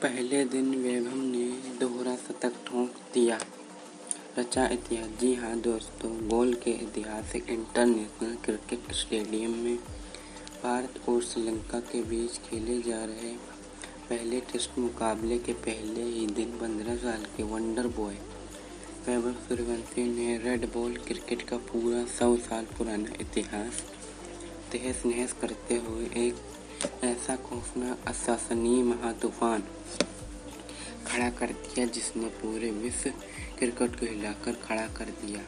पहले दिन वैभव ने दोहरा शतक ठोक दिया, रचा इतिहास। जी हाँ दोस्तों, गोल के ऐतिहासिक इंटरनेशनल क्रिकेट स्टेडियम में भारत और श्रीलंका के बीच खेले जा रहे पहले टेस्ट मुकाबले के पहले ही दिन 15 साल के वंडर बॉय वैभव सूर्यवंशी ने रेड बॉल क्रिकेट का पूरा 100 साल पुराना इतिहास तहस नहस करते हुए एक ऐसा खौफनाक अविश्वसनीय महातूफान खड़ा कर दिया जिसने पूरे विश्व क्रिकेट को हिलाकर खड़ा कर दिया।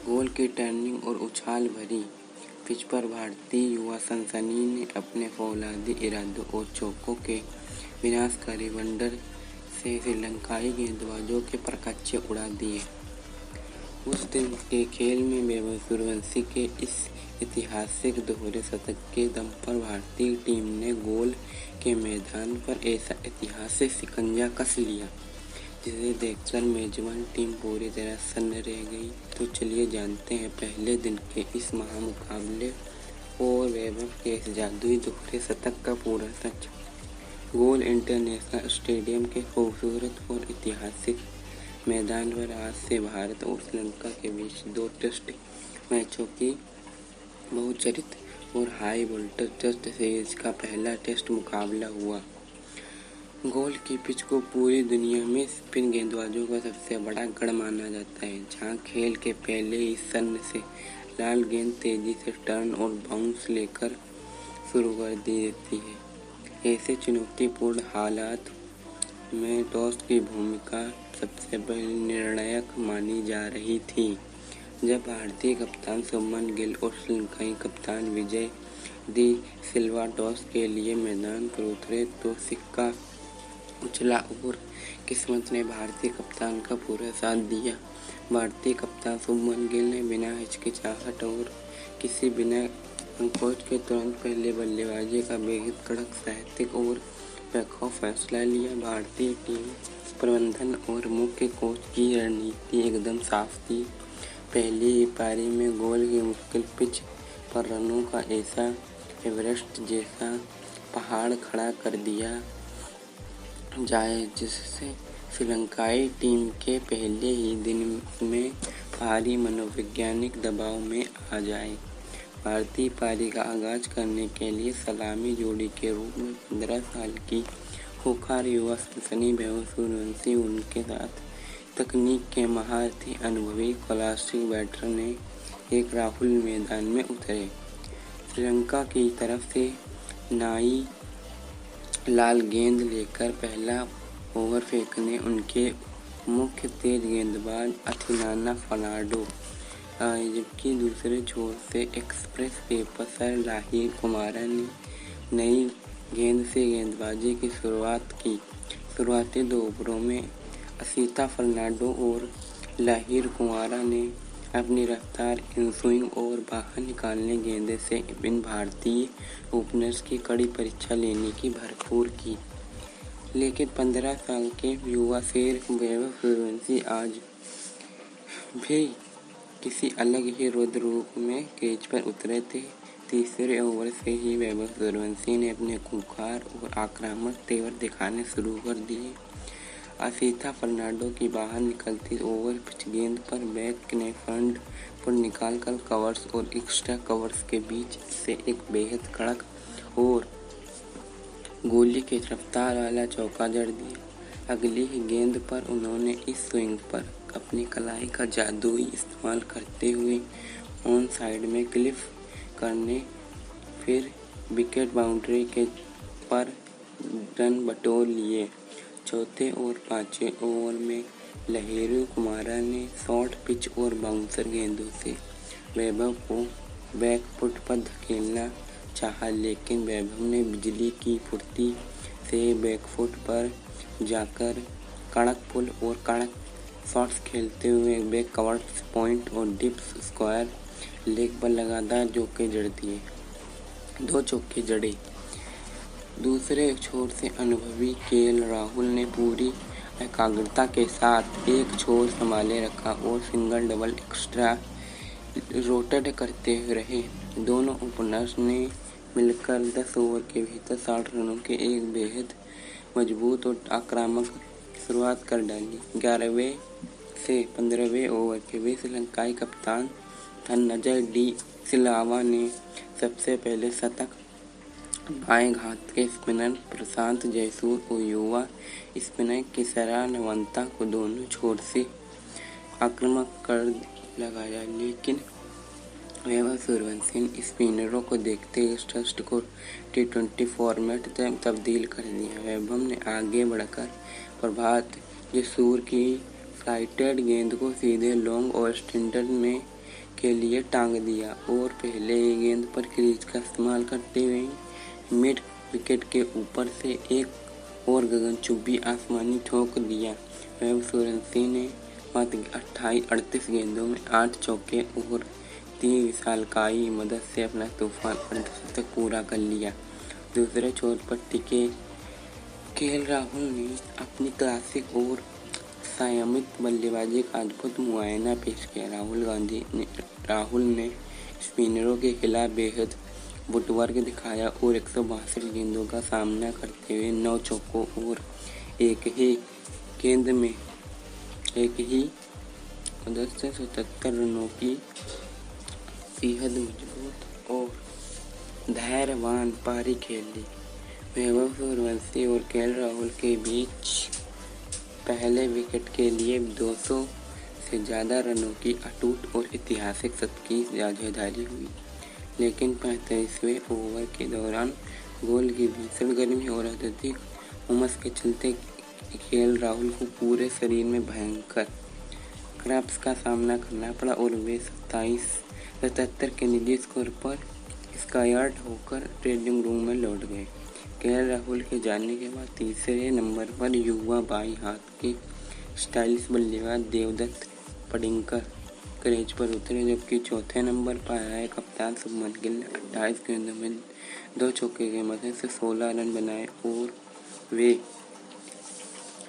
गोल की टर्निंग और उछाल भरी पिच पर भारतीय युवा सनसनी ने अपने फौलादी इरादों और चौकों के विनाशकारी वंडर से श्रीलंकाई गेंदबाजों के परखच्चे उड़ा दिए। उस दिन के खेल में वैभव सूर्यवंशी के इस ऐतिहासिक दोहरे शतक के दम पर भारतीय टीम ने गोल के मैदान पर ऐसा ऐतिहासिक शिकंजा कस लिया जिसे देखकर मेजबान टीम पूरी तरह सन्न रह गई। तो चलिए जानते हैं पहले दिन के इस महामुकाबले और वैभव के इस जादुई दोहरे शतक का पूरा सच। गोल इंटरनेशनल स्टेडियम के खूबसूरत और ऐतिहासिक मैदान पर आज से भारत और श्रीलंका के बीच 2 टेस्ट मैचों की बहुचर्चित और हाई वोल्टेज टेस्ट सीरीज का पहला टेस्ट मुकाबला हुआ। गोल की पिच को पूरी दुनिया में स्पिन गेंदबाजों का सबसे बड़ा गढ़ माना जाता है, जहां खेल के पहले ही सन्न से लाल गेंद तेजी से टर्न और बाउंस लेकर शुरू कर दी देती है। ऐसे चुनौतीपूर्ण हालात में टॉस की भूमिका सबसे पहले निर्णायक मानी जा रही थी। जब भारतीय कप्तान शुभमन गिल और श्रीलंकाई कप्तान विजय डी सिल्वा टॉस के लिए मैदान पर उतरे तो सिक्का उछला और किस्मत ने भारतीय कप्तान का पूरा साथ दिया। भारतीय कप्तान शुभमन गिल ने बिना हिचकिचाहट और किसी बिना संकोच के तुरंत पहले बल्लेबाजी का बेहद कड़क साहसिक और बेखौफ फैसला लिया। भारतीय टीम प्रबंधन और मुख्य कोच की रणनीति एकदम साफ थी। पहली ही पारी में गोल की मुश्किल पिच पर रनों का ऐसा एवरेस्ट जैसा पहाड़ खड़ा कर दिया जाए जिससे श्रीलंकाई टीम के पहले ही दिन में भारी मनोवैज्ञानिक दबाव में आ जाए। भारतीय पारी का आगाज करने के लिए सलामी जोड़ी के रूप में 15 साल की खूंखार युवा सनसनी वैभव सूर्यवंशी, उनके साथ तकनीक के महारथी अनुभवी क्लासिक बैटर ने एक राहुल मैदान में उतरे। श्रीलंका की तरफ से नाई लाल गेंद लेकर पहला ओवर फेंकने उनके मुख्य तेज गेंदबाज अथिनाना फर्नांडो, जबकि दूसरे छोर से एक्सप्रेस पेसर लाहिर कुमारा ने नई गेंद से गेंदबाजी की शुरुआत की। शुरुआती 2 ओवरों में असिता फर्नांडो और लाहिर कुमारा ने अपनी रफ्तार, इन-स्विंग और बाहर निकालने गेंदों से इन भारतीय ओपनर्स की कड़ी परीक्षा लेने की भरपूर की। लेकिन 15 साल के युवा शेर वैभव सूर्यवंशी आज भी किसी अलग ही रौद्र रूप में क्रीज पर उतरे थे। तीसरे ओवर से ही वैभव सूर्यवंशी ने अपने खूंखार और आक्रामक तेवर दिखाने शुरू कर दिए। असिता फर्नांडो की बाहर निकलती ओवर पिच गेंद पर बैक ने फ्रंट पर निकालकर कवर्स और एक्स्ट्रा कवर्स के बीच से एक बेहद कड़क और गोली की रफ्तार वाला चौका जड़ दिया। अगली ही गेंद पर उन्होंने इस स्विंग पर अपनी कलाई का जादुई इस्तेमाल करते हुए ऑन साइड में क्लिप करने फिर विकेट बाउंड्री के पर रन बटोर लिए। चौथे और 5वें ओवर में लाहिर कुमारा ने शॉर्ट पिच और बाउंसर गेंदों से वैभव को बैक फुट पर धकेलना चाहा, लेकिन वैभव ने बिजली की फुर्ती से बैक फुट पर जाकर कड़क पुल और कड़क शॉट्स खेलते हुए बैक कवर्स पॉइंट और डीप स्क्वायर लेग पर लगातार चौके जड़ दिए। 2 चौके जड़े। दूसरे छोर से अनुभवी केएल राहुल ने पूरी एकाग्रता के साथ एक छोर संभाले रखा और सिंगल डबल एक्स्ट्रा रोटेट करते रहे। दोनों ओपनर्स ने मिलकर 10 ओवर के भीतर 60 रनों के एक बेहद मजबूत और आक्रामक शुरुआत कर डाली। 11वें से 15वें ओवर के बीच श्रीलंकाई कप्तान धनंजय डी सिल्वा ने सबसे पहले शतक बाएं घात के स्पिनर प्रशांत जयसूर्य और युवा स्पिनर किशोर नवंता को दोनों छोर से आक्रामक कर लगाया, लेकिन वैभव सूर्यवंशी ने स्पिनरों को देखते इस टेस्ट को T20 फॉर्मेट में तब्दील कर दिया। वैभव ने आगे बढ़कर प्रभात जयसूर्य की फ्लाइटेड गेंद को सीधे लॉन्ग और स्टैंडर्ड में के लिए टांग दिया और पहले ही गेंद पर क्रीज का इस्तेमाल करते हुए मिड विकेट के ऊपर से एक और गगनचुंबी आसमानी ठोक दिया। वैभव सूर्यवंशी ने मात्र 38 गेंदों में 8 चौके और 3 विशालकाय मदद से अपना तूफान अर्धशतक पूरा कर लिया। दूसरे छोर पर टिके केएल राहुल ने अपनी क्लासिक और संयमित बल्लेबाजी का अद्भुत मुआयना पेश किया। राहुल ने स्पिनरों के खिलाफ बेहद फुटवर्क दिखाया और 162 गेंदों का सामना करते हुए 9 चौकों और एक ही गेंद में 77 रनों की बेहद मजबूत और धैर्यवान पारी खेल ली। वैभव सूर्यवंशी और केएल राहुल के बीच पहले विकेट के लिए 200 से ज़्यादा रनों की अटूट और ऐतिहासिक शतक की साझेदारी हुई, लेकिन 45वें ओवर के दौरान गोल की भीषण गर्मी और अत्यधिक उमस के चलते केएल राहुल को पूरे शरीर में भयंकर क्रैम्प्स का सामना करना पड़ा और वे 77 के निजी स्कोर पर स्कायर्ड होकर ड्रेसिंग रूम में लौट गए। केएल राहुल के जाने के बाद तीसरे नंबर पर युवा बाईं हाथ के स्टाइलिश बल्लेबाज देवदत्त पडिक्कल क्रीज पर उतरे, जबकि चौथे नंबर पर आए कप्तान शुभमन गिल ने 28 गेंदों में 2 चौके की मदद से 16 रन बनाए और वे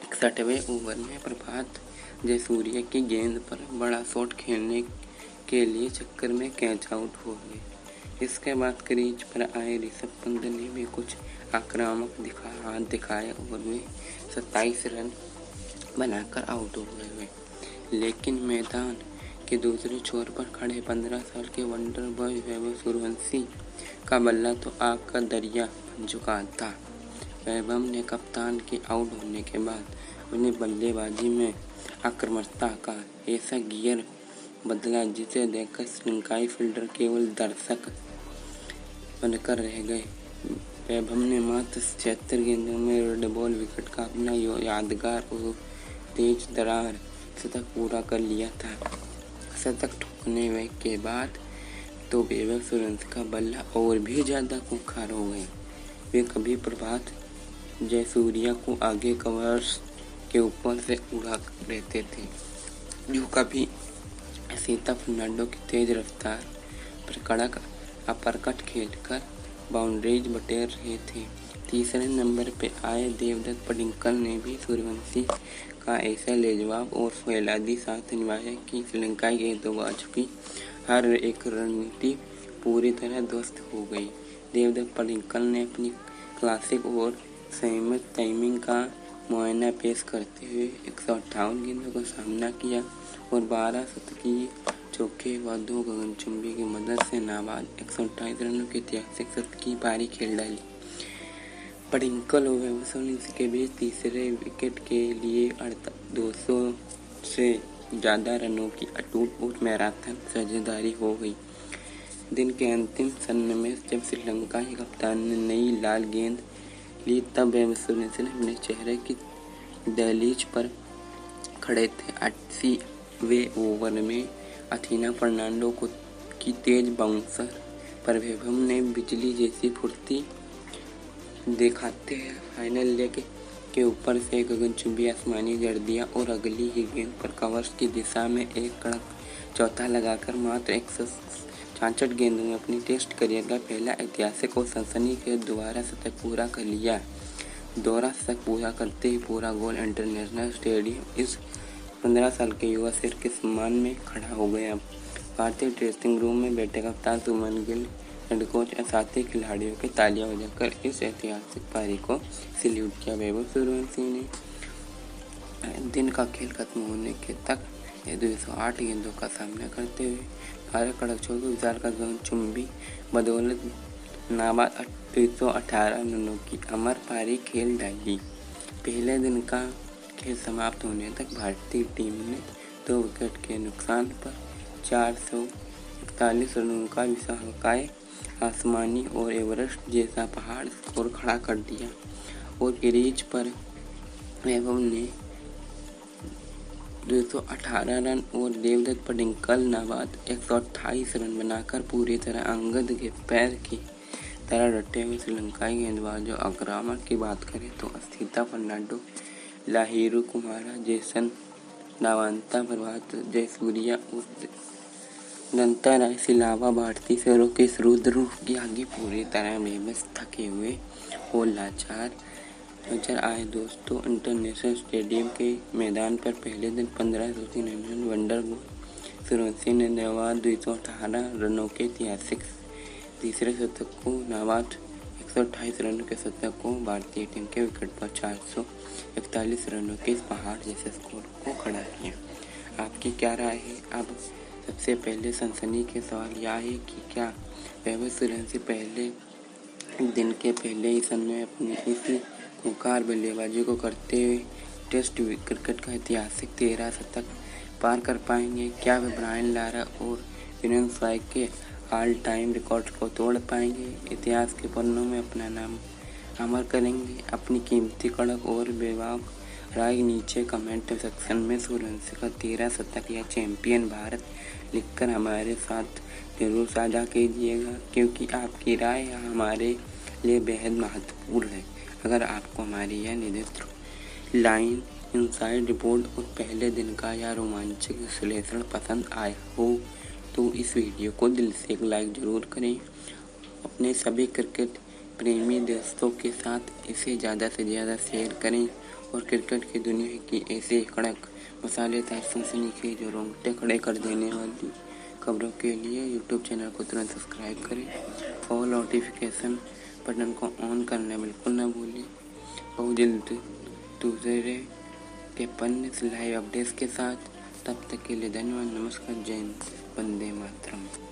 61वें ओवर में प्रभात जयसूर्य की गेंद पर बड़ा शॉट खेलने के लिए चक्कर में कैच आउट हो गए। इसके बाद क्रीज पर आए ऋषभ पंत ने भी कुछ आक्रामक हाथ दिखाया और वे 27 रन बनाकर आउट हो गए। लेकिन मैदान के दूसरे छोर पर खड़े 15 साल के वंडर बॉय वैभव सूर्यवंशी का बल्ला तो आग का दरिया बन चुका था। वैभव ने कप्तान के आउट होने के बाद अपनी बल्लेबाजी में आक्रामकता का ऐसा गियर बदला जिसे देखकर श्रीलंकाई फील्डर केवल दर्शक बनकर रह गए। वैभव ने मात्र 76 गेंदों में रेड बॉल विकेट का अपना यादगार और तेज दरार शतक पूरा कर लिया था। शतक ठोकने के बाद तो वैभव सूर्यवंशी का बल्ला और भी ज़्यादा खूंखार हो गए। वे कभी प्रभात जयसूर्य को आगे कवर्स के ऊपर से उड़ा रहते थे, जो कभी सीता फर्नांडो की तेज रफ्तार पर कड़क अपरकट खेलकर बाउंड्रीज बटेर रहे थे। तीसरे नंबर पर आए देवदत्त पडिक्कल ने भी सूर्यवंशी का ऐसा लाजवाब और फौलादी साथ निभाया कि श्रीलंकाई गेंदबाजों की हर एक रणनीति पूरी तरह ध्वस्त हो गई। देवदत्त पडिक्कल ने अपनी क्लासिक और संयमित टाइमिंग का मुआयना पेश करते हुए 158 गेंदों का सामना किया और 12 शतकीय चौके व 2 गगनचुंबी की मदद से नाबाद 128 रनों की ऐतिहासिक शतकीय पारी खेल डाली। पडिक्कल और वैभव सूर्यवंशी के बीच तीसरे विकेट के लिए 200 से ज़्यादा रनों की अटूट और मैराथन साझेदारी हो गई। दिन के अंतिम क्षण में जब श्रीलंका के कप्तान ने नई लाल गेंद ली, तब वैभव सूर्यवंशी अपने चेहरे की दहलीज पर खड़े थे। 80वें ओवर में अथीना फर्नांडो की तेज बाउंसर पर वैभव ने बिजली जैसी फुर्ती दिखाते हैं फाइनल लेग के ऊपर से गगनचुंबी आसमानी जड़ दिया और अगली ही गेंद पर कवर्स की दिशा में एक कड़क चौथा लगाकर मात्र 166 गेंदों में अपनी टेस्ट करियर का पहला ऐतिहासिक और सनसनीखेज दोहरा शतक पूरा कर लिया। दोहरा शतक पूरा करते ही पूरा गोल इंटरनेशनल स्टेडियम इस 15 साल के युवा शेर के सम्मान में खड़ा हो गया। भारतीय ड्रेसिंग रूम में बैठे कप्तान शुभमन गिल, हेड कोच और साथी खिलाड़ियों के तालियां बजाकर इस ऐतिहासिक पारी को सैल्यूट किया। वैभव सूर्यवंशी ने दिन का खेल खत्म होने के तक 208 गेंदों का सामना करते हुए 12 कड़क चौके विशाल का चुंबी बदौलत नाबाद 218 रनों की अमर पारी खेल डाली। पहले दिन का खेल समाप्त होने तक भारतीय टीम ने 2 विकेट के नुकसान पर 441 रनों का विशालकाय आसमानी और एवरेस्ट जैसा पहाड़ स्कोर खड़ा कर दिया और क्रीज पर वैभव ने 218 रन और देवदत्त पडिक्कल नाबाद 128 रन बनाकर पूरी तरह अंगद के पैर की तरह डटे हुए श्रीलंकाई गेंदबाजों आक्रामण की बात करें तो अस्थिता फर्नांडो, लाहिरू कुमारा, जेसन नावांता, प्रभात जयसूर्या, दंता सिलावा, भारतीय शेरों के रुद्र की आगे पूरी तरह बेबस, थके हुए और लाचार नजर आए। दोस्तों, इंटरनेशनल स्टेडियम के मैदान पर पहले दिन 1503 रन वंडर गोल सूर्यवंशी ने नाबाद 218 रनों के ऐतिहासिक तीसरे शतक को नाबाद 128 रनों के शतक को भारतीय टीम के विकेट पर 441 रनों के इस पहाड़ जैसे स्कोर को खड़ा किया। आपकी क्या राय है? अब सबसे पहले सनसनी के सवाल यह है कि क्या वैभव सूर्यवंशी पहले दिन के पहले ही समय अपनी इस खूंखार बल्लेबाजी को करते हुए टेस्ट क्रिकेट का ऐतिहासिक 13 शतक पार कर पाएंगे? क्या वे ब्रायन लारा और विलियम स्वाइक के ऑल टाइम रिकॉर्ड को तोड़ पाएंगे? इतिहास के पन्नों में अपना नाम अमर करेंगे? अपनी कीमती कड़क और बेबाक राय नीचे कमेंट सेक्शन में सूर्यवंशी का 13 शतक या चैंपियन भारत लिखकर हमारे साथ जरूर साझा कीजिएगा, क्योंकि आपकी राय हमारे लिए बेहद महत्वपूर्ण है। अगर आपको हमारी यह नेतृत्व लाइन इनसाइड रिपोर्ट और पहले दिन का यह रोमांचक विश्लेषण पसंद आया हो तो इस वीडियो को दिल से एक लाइक जरूर करें। अपने सभी क्रिकेट प्रेमी दोस्तों के साथ इसे ज़्यादा से ज़्यादा शेयर करें और क्रिकेट की दुनिया की ऐसे कड़क मसालेदार सनसनीखेज और रोंगटे खड़े कर देने वाली खबरों के लिए यूट्यूब चैनल को तुरंत सब्सक्राइब करें और नोटिफिकेशन बटन को ऑन करना बिल्कुल ना भूलें। बहुत जल्द दूसरे के पन्ने लाइव अपडेट्स के साथ, तब तक के लिए धन्यवाद। नमस्कार, जय हिंद, वंदे मातरम।